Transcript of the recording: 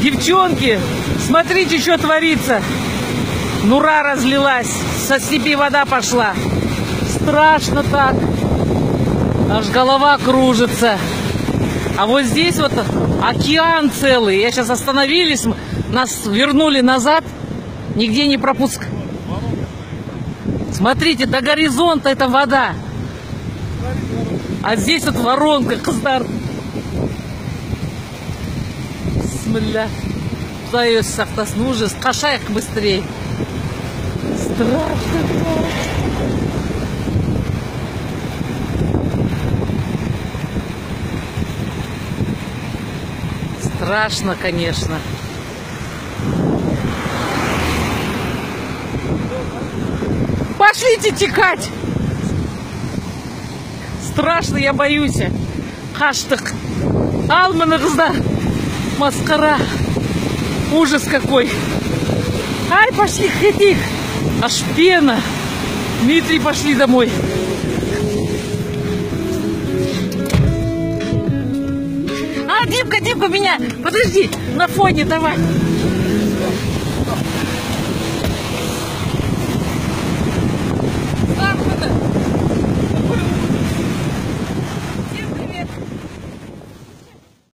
Девчонки, смотрите, что творится. Нура разлилась, со степи вода пошла. Страшно так. Аж голова кружится. А вот здесь вот океан целый. Я сейчас остановились, нас вернули назад. Нигде не пропуск. Смотрите, до горизонта это вода. А здесь вот воронка, кыздар. Бисмилля. Құдай өзі сақтасын. Ужас. Қашайық быстрее. Страшно. Страшно, конечно. Пошлите текать. Страшно, я боюсь. Хаштык. Алманы қыздар. Маскара. Ужас какой. Ай, пошли ходить. Аж пена. Дмитрий, пошли домой. А, Димка, меня. Подожди. На фоне давай.